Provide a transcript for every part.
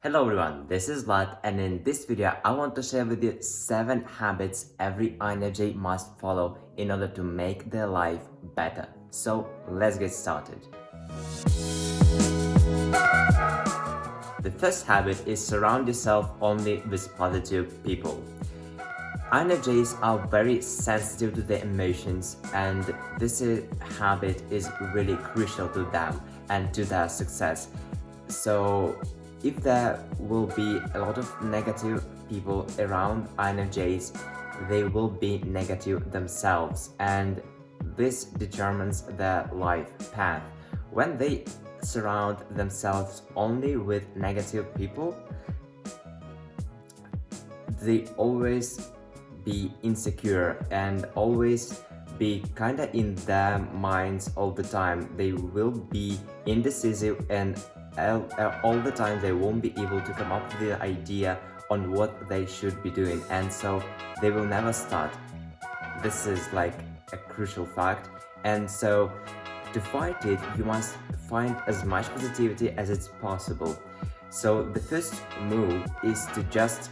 Hello everyone, this is Lat, and in this video I want to share with you 7 habits every INFJ must follow in order to make their life better. So let's get started. The first habit is surround yourself only with positive people. INFJs are very sensitive to their emotions, and habit is really crucial to them and to their success. So if there will be a lot of negative people around INFJs, they will be negative themselves, and this determines their life path. When they surround themselves only with negative people, they always be insecure and always be kinda in their minds all the time. They will be indecisive, and all the time they won't be able to come up with the idea on what they should be doing, and so they will never start. This is like a crucial fact, and so to fight it you must find as much positivity as it's possible. So the first move is to just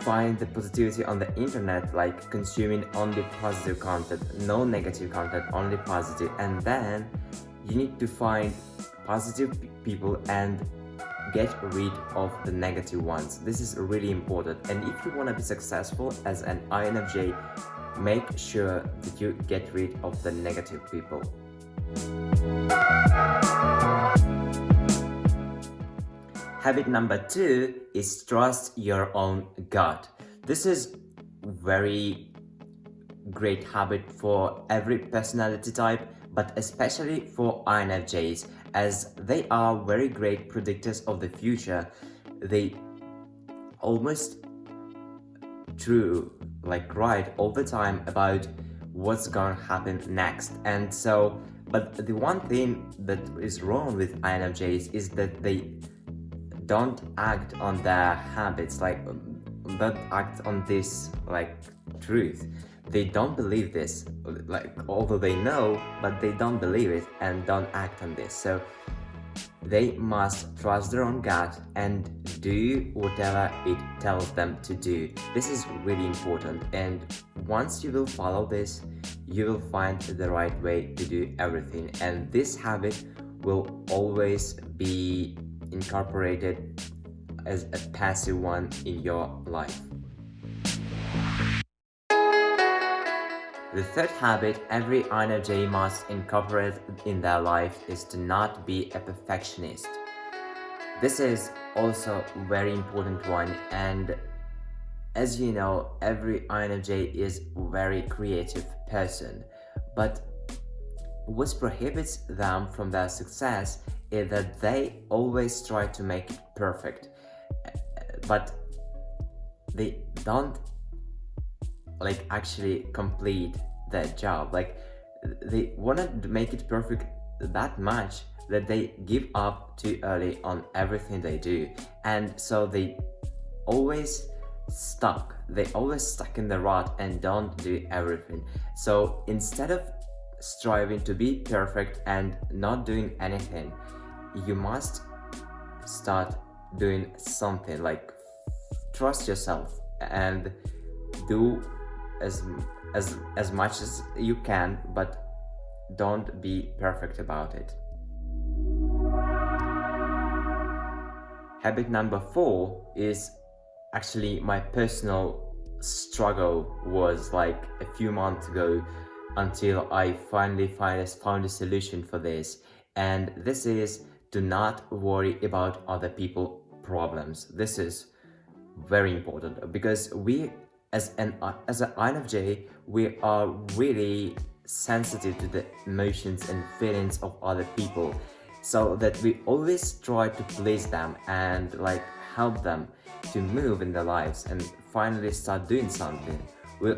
find the positivity on the internet, like consuming only positive content, no negative content, only positive. And then you need to find positive people and get rid of the negative ones. This is really important, and if you want to be successful as an INFJ, make sure that you get rid of the negative people. Habit number 2 is trust your own gut. This is very great habit for every personality type, but especially for INFJs, as they are very great predictors of the future. They almost right all the time about what's gonna happen next. And so, but the one thing that is wrong with INFJs is that they don't act on their habits, don't act on this truth. They don't believe this, although they know, but they don't believe it and don't act on this. So they must trust their own gut and do whatever it tells them to do. This is really important, and once you will follow this, you will find the right way to do everything, and this habit will always be incorporated as a passive one in your life. The third habit every INFJ must incorporate in their life is to not be a perfectionist. This is also a very important one, and as you know, every INFJ is a very creative person, but what prohibits them from their success is that they always try to make it perfect, but they don't actually complete their job. They want to make it perfect that much that they give up too early on everything they do, and so they always stuck in the rut and don't do everything. So instead of striving to be perfect and not doing anything, you must start doing something, trust yourself and do as much as you can, but don't be perfect about it. Habit number 4 is actually my personal struggle, was a few months ago, until I finally found a solution for this, and this is to not worry about other people's problems. This is very important because we as an INFJ, we are really sensitive to the emotions and feelings of other people, so that we always try to please them and help them to move in their lives and finally start doing something. We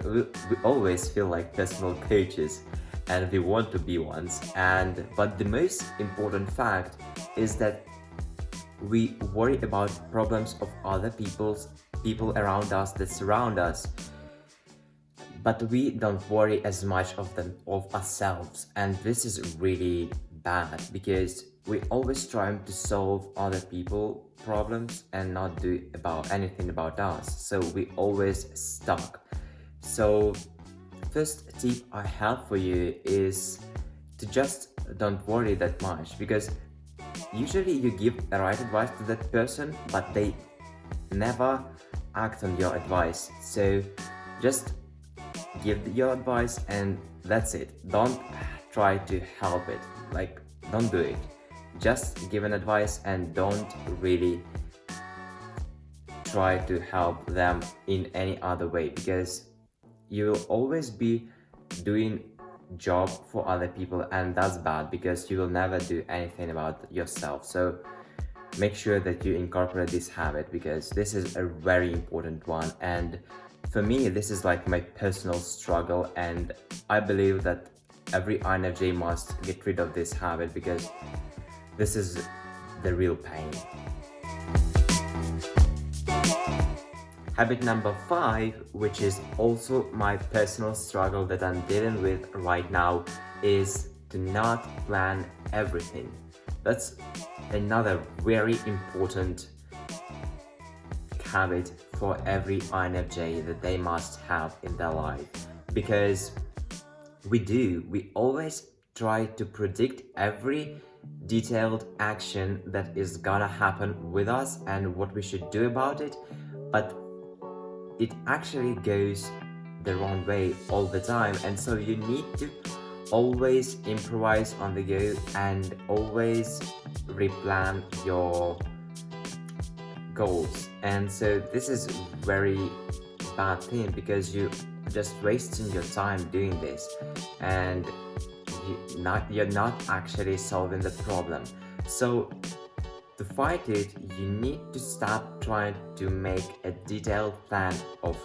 always feel like personal coaches, and we want to be ones. But the most important fact is that we worry about problems of other people around us that surround us, but we don't worry as much of ourselves, and this is really bad because we always trying to solve other people problems and not do about anything about us, so we always stuck. So first tip I have for you is to just don't worry that much, because usually you give the right advice to that person but they never act on your advice. So just give your advice and that's it. Don't try to help it, like don't do it. Just give an advice and don't really try to help them in any other way, because you'll always be doing job for other people, and that's bad because you will never do anything about yourself. So make sure that you incorporate this habit, because this is a very important one, and for me this is like my personal struggle, and I believe that every INFJ must get rid of this habit, because this is the real pain. Habit number 5, which is also my personal struggle that I'm dealing with right now, is to not plan everything. That's another very important habit for every INFJ that they must have in their life, because we always try to predict every detailed action that is gonna happen with us and what we should do about it, but it actually goes the wrong way all the time, and so you need to always improvise on the go and always replan your goals. And so this is very bad thing, because you just wasting your time doing this, and you're not actually solving the problem. So to fight it, you need to stop trying to make a detailed plan of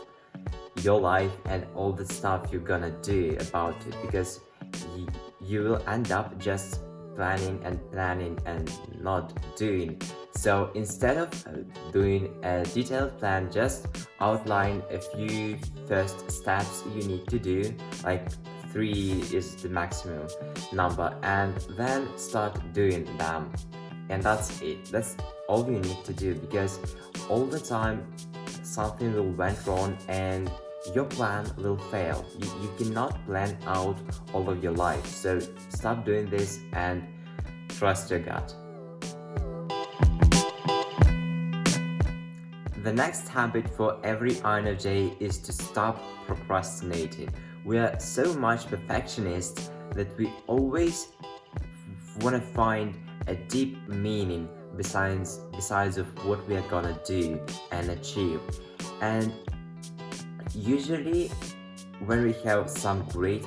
your life and all the stuff you're gonna do about it, because you will end up just planning and not doing. So instead of doing a detailed plan, just outline a few first steps you need to do, like 3 is the maximum number, and then start doing them. And that's it. That's all you need to do, because all the time something will went wrong and your plan will fail. You cannot plan out all of your life. So stop doing this and trust your gut. The next habit for every INFJ is to stop procrastinating. We are so much perfectionists that we always want to find a deep meaning besides of what we are gonna do and achieve. And usually when we have some great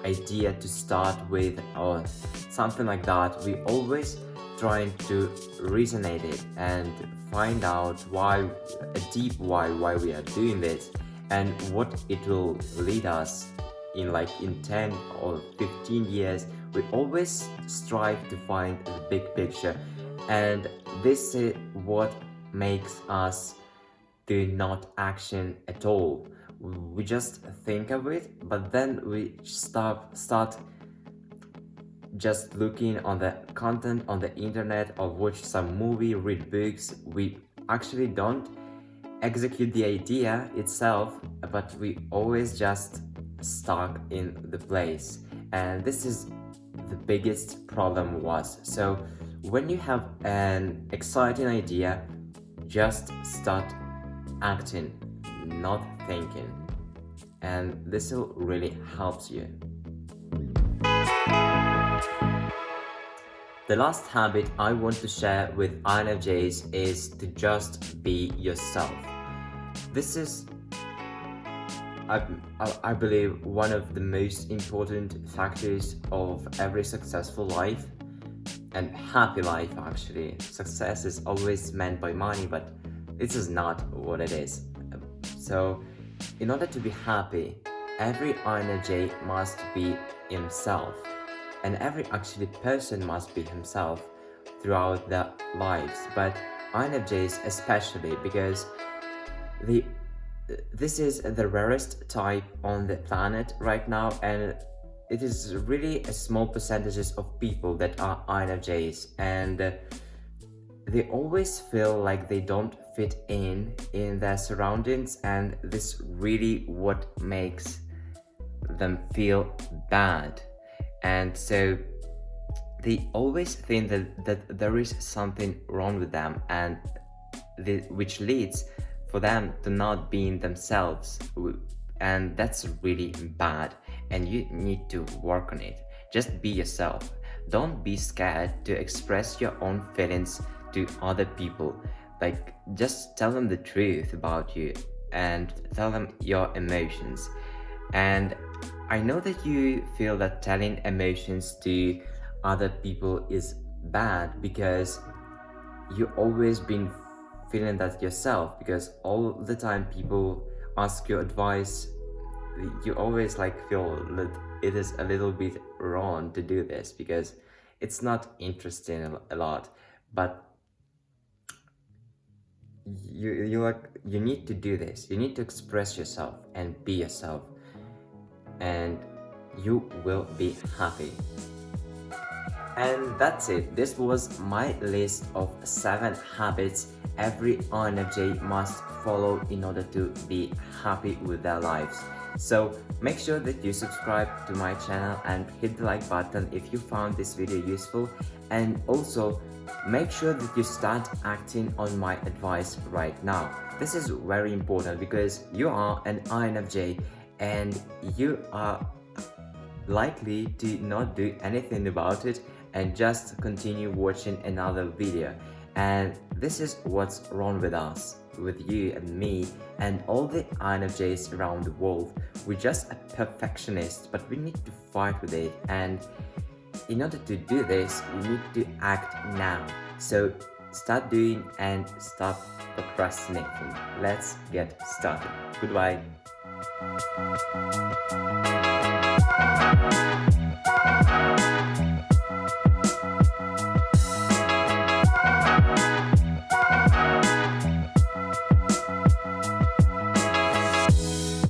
idea to start with or something like that, we always trying to resonate it and find out why, a deep why we are doing this and what it will lead us in 10 or 15 years. We always strive to find the big picture, and this is what makes us do not action at all. We just think of it, but then we start just looking on the content on the internet or watch some movie, read books. We actually don't execute the idea itself, but we always just stuck in the place, and this is the biggest problem was. So when you have an exciting idea, just start acting, not thinking, and this will really helps you. The last habit I want to share with INFJs is to just be yourself. This is, I believe, one of the most important factors of every successful life and happy life. Actually, success is always meant by money, but this is not what it is. So in order to be happy, every INFJ must be himself, and every actually person must be himself throughout their lives, but INFJs especially, because this is the rarest type on the planet right now, and it is really a small percentages of people that are INFJs, and they always feel like they don't fit in their surroundings, and this really what makes them feel bad. And so they always think that there is something wrong with them, and which leads for them to not being themselves, and that's really bad, and you need to work on it. Just be yourself. Don't be scared to express your own feelings to other people. Like, just tell them the truth about you and tell them your emotions. And I know that you feel that telling emotions to other people is bad because you always been feeling that yourself, because all the time people ask you advice, you always like feel that it is a little bit wrong to do this because it's not interesting a lot. But you need to do this. You need to express yourself and be yourself, and you will be happy. And that's it. This was my list of 7 habits every INFJ must follow in order to be happy with their lives. So make sure that you subscribe to my channel and hit the like button if you found this video useful, and also make sure that you start acting on my advice right now. This is very important because you are an INFJ and you are likely to not do anything about it and just continue watching another video. And this is what's wrong with us, with you and me and all the INFJs around the world. We're just a perfectionist, but we need to fight with it. And in order to do this, we need to act now. So start doing and stop procrastinating. Let's get started. Goodbye.